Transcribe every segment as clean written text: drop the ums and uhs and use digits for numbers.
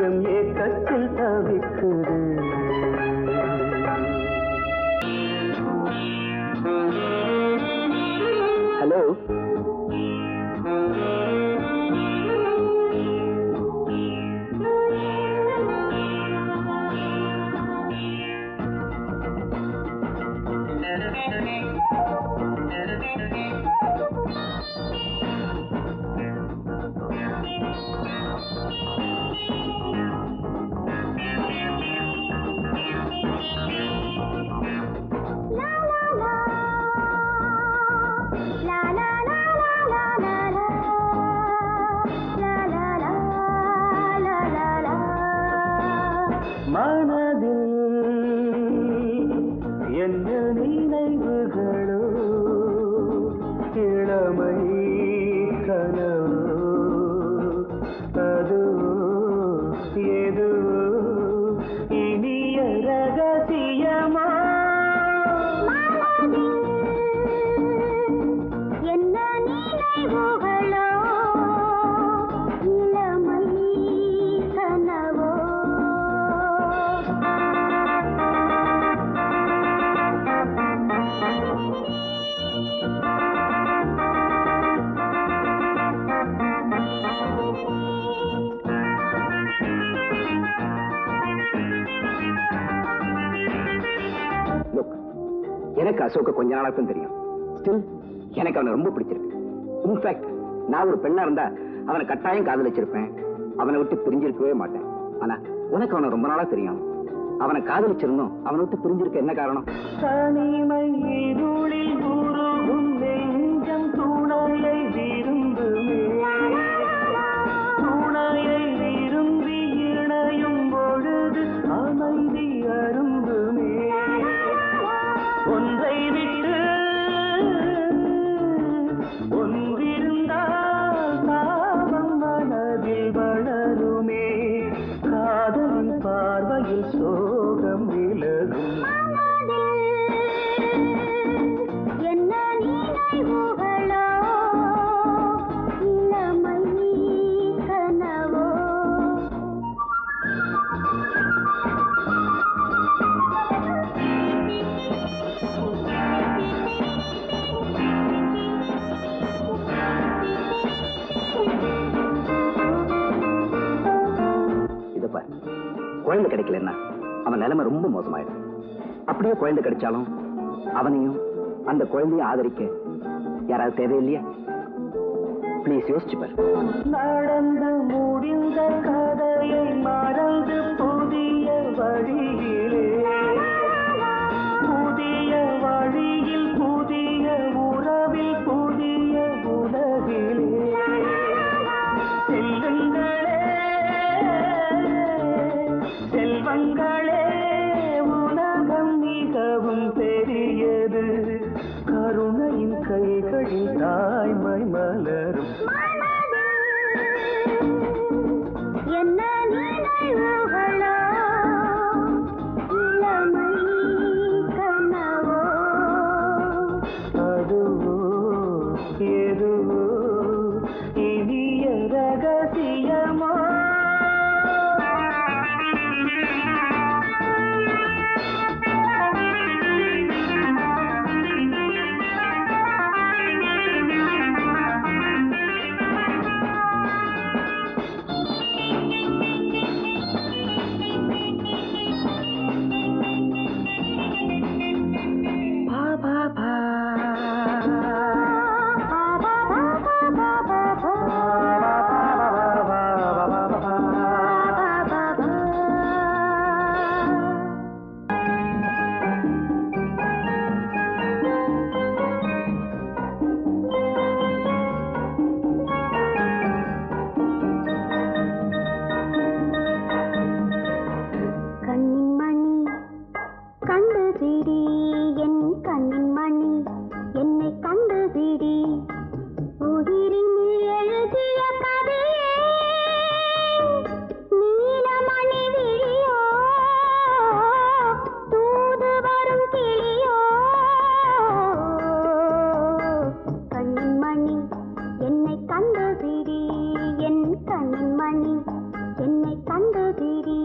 ஏக்கத்தில் தவிக்குது. எனக்கு அசோக கொஞ்ச நாளாக தெரியும். ஸ்டில் எனக்கு அவனை ரொம்ப பிடிச்சிருக்கு. இன்ஃபேக்ட் நான் ஒரு பெண்ணா இருந்தா அவனை கட்டாயம் காதலிச்சிருப்பேன். அவனை விட்டு பிரிஞ்சிருக்கவே மாட்டேன். ஆனா உனக்கு அவனை ரொம்ப நாளா தெரியும். அவனை காதலிச்சிருந்தோம். அவனை விட்டு பிரிஞ்சிருக்க என்ன காரணம்? தனிமை இருளில் உருகும் நெஞ்சம் துணையை விரும்புமே. துணையை விரும்பி இணையும் பொழுது அமைதி அரும்புமே. ஒன்றை விட்டு ஒன்றிருந்தால் தாபம் மனதில் வளருமே. காதலின் பார்வையில் சோகம் விலகும். என்ன நினைவுகளோ கிடைக்கலன்னா அவன் நிலைமை ரொம்ப மோசமாயிடும். அப்படியே குழந்தை கிடைச்சாலும் அவனையும் அந்த குழந்தையும் ஆதரிக்க யாராவது தேவையில்லையா? ப்ளீஸ் யோசிச்சு பாரு. நடந்து முடிந்த கதையை மறந்து புதிய வழியிலே, புதிய வழியில் புதிய உறவில் புதிய உலகிலே செல்லுங்களே செல்வங்களே, உலகம் மிகவும் பெரியது, கருணையின் கைகளில் தாய்மை மலரும். என்ன நினைவுகளோ, இளமை கனவோ, அதுவோ எதுவோ இனிய ரகசியமோ. கண்ணின் மணி கண்டு பிடி, என் கண்ணின் மணி என்னை கண்டு பிடி, உயிரின் எழுதிய கதையே நீலமணி விழியோ, தூது வரும் கிளியோ. கண்ணின் மணி என்னை கண்டு பிடி, என் கண்ணின் மணி என்னை கண்டு பிடி.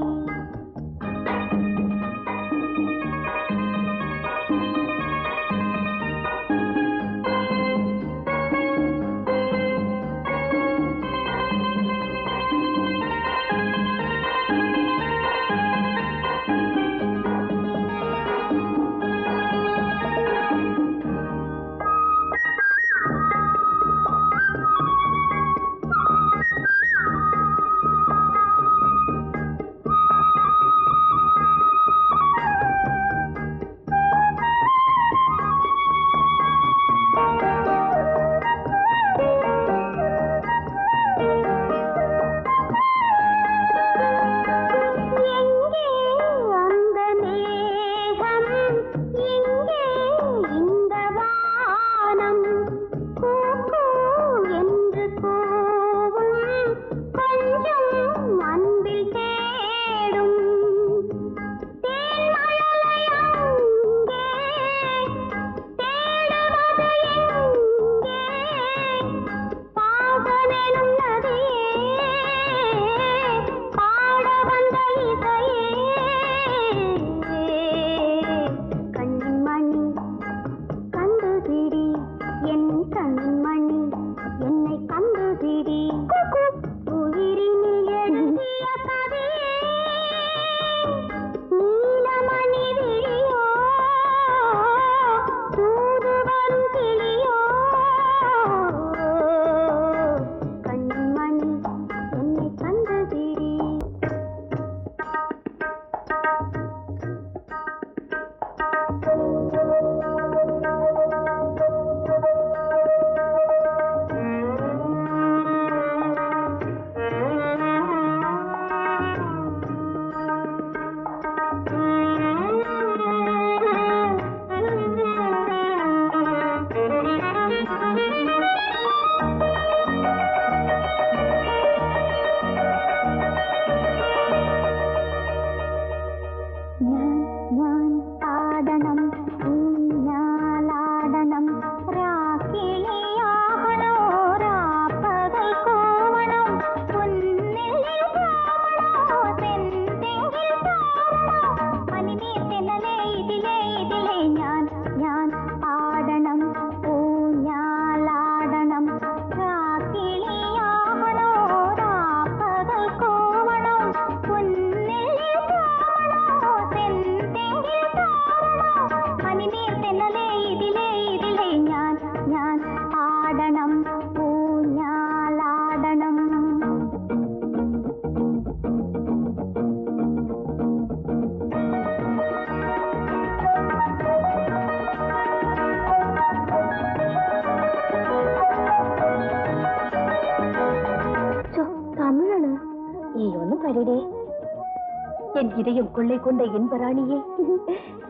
என் இதயம் கொள்ளை கொண்ட இன்பராணியே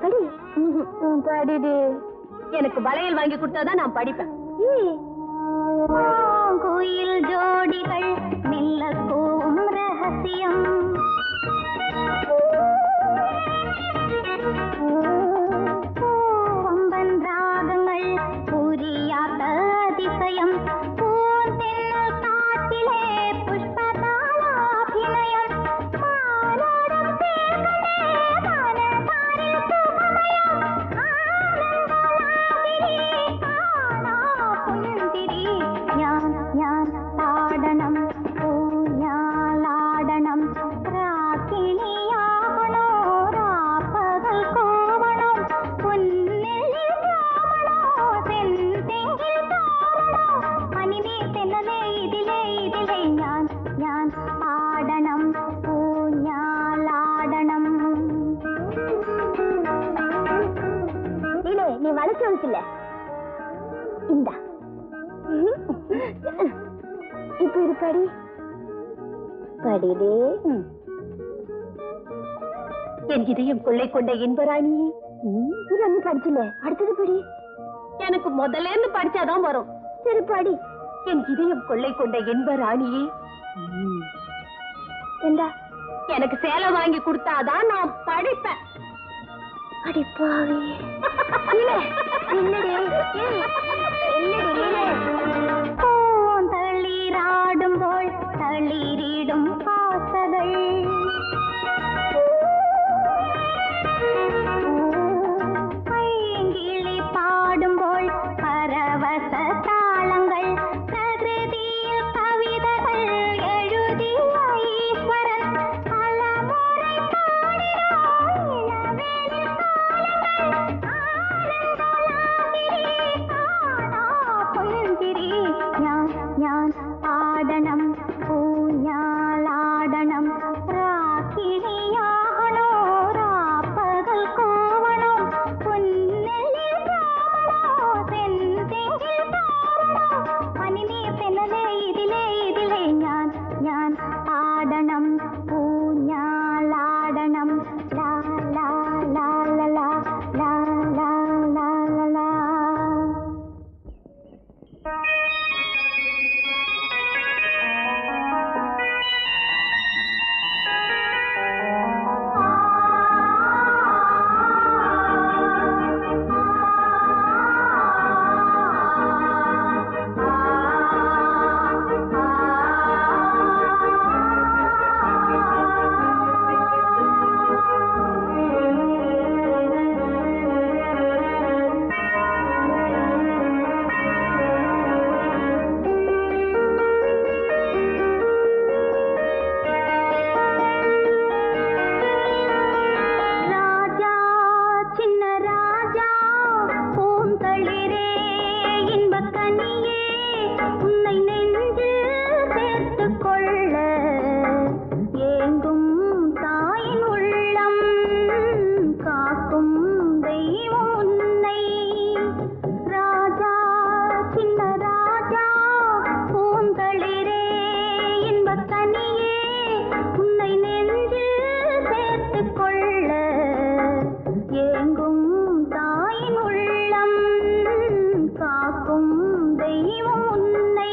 படி. படிடு. எனக்கு வளையல் வாங்கி கொடுத்தாதான் நான் படிப்பேன். கோயில் ஜோடிகள் மெல்ல கோவும் ரகசியம். பூவம்பன் ராகங்கள் புரியாத அதிசயம். பூந்தென்னல் காட்டிலே புஷ்பதாளாபிநயம். மாலோடும் தேர்களே மனதாரில் சுகமயம். ஆனந்தலாகிரி காணா புந்திரி. ஞான் பாடனம் பூஞாலாடனம். ராக்கினியாகனோ ராப்பகல் கோவணம். புன்னெல்லில் ராமனோ செந்தெங்கில் தாரணோ. மணிநீர் தென்னலே இதிலே இதிலே ஞான் பாடனம் பூஞாலாடனம். நீ வளைச்சு வச்சுல இந்த இப்ப இது படி. படிடே. என் இதயம் கொள்ளை கொண்ட இன்பராணியே. இது ஒண்ணு படிச்சுல, அடுத்தது படி. எனக்கு முதல்ல இருந்து படிச்சாதான் வரும். சரி படி. என் இதயம் கொள்ளை கொண்ட இன்பராணியே. என்ன? எனக்கு சேலை வாங்கி கொடுத்தாதான் நான் படிப்பேன். அடிப்பாவி. தளிராடும் போல் தளிரிடும் பாசகள். பைங்கிளி பாடும் போல் பரவச தாளங்கள். பிரகிருதியில் கவிதைகள் எழுதிய ஈஸ்வரன். பலமுறை பாடினோம் இளவேனில் காலங்கள். ஆனந்தலாகிரி காணா புந்திரி. ஞான் பாடனம் பூஞாலாடனம். ராக்கினியாகனோ ராப்பகல் கோவணம். புன்னெல்லில் ராமனோ செந்தெங்கில் தாரணோ. மணிநீர் தென்னலே இதிலே இதிலே ஞான் பாடனம் பூஞாலாடனம். லா லா லா லா லா லா லா லா லா. ராஜா சின்ன ராஜா பூந்தளிரே இன்பக்கனியே. உன்னை நெஞ்சில் சேர்த்துக் கொள்ள ஏங்கும் தாயின் உள்ளம். காக்கும் தெய்வம் உன்னை. ராஜா சின்ன ராஜா பூந்தளிரே இன்பக்கனியே. உன்னை நெஞ்சில் சேர்த்துக் கொள்ள ஏங்கும் தாயின் உள்ளம். காக்கும் தெய்வம் உன்னை.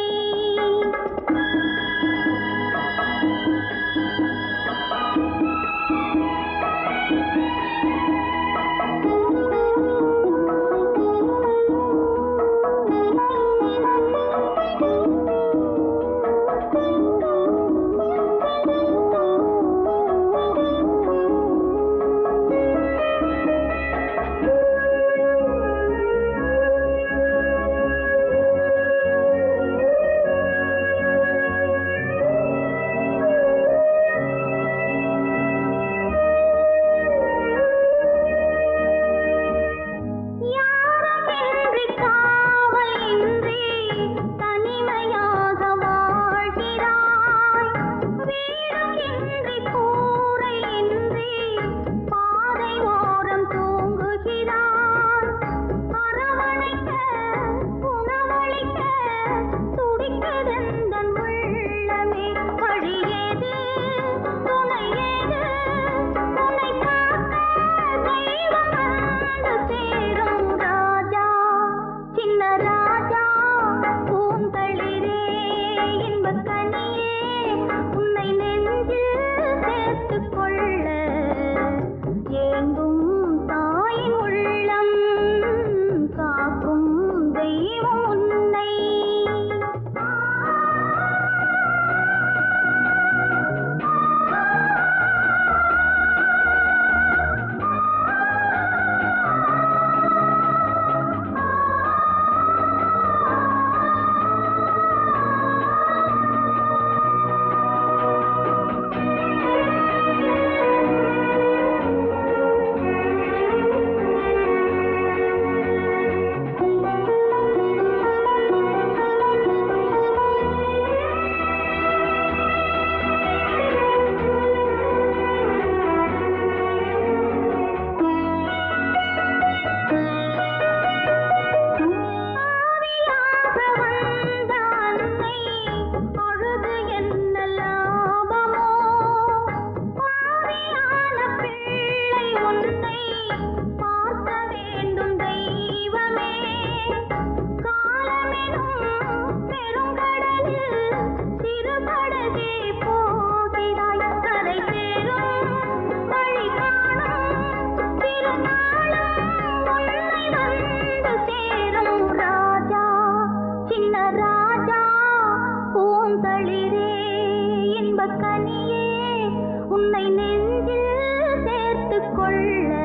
கொள்ள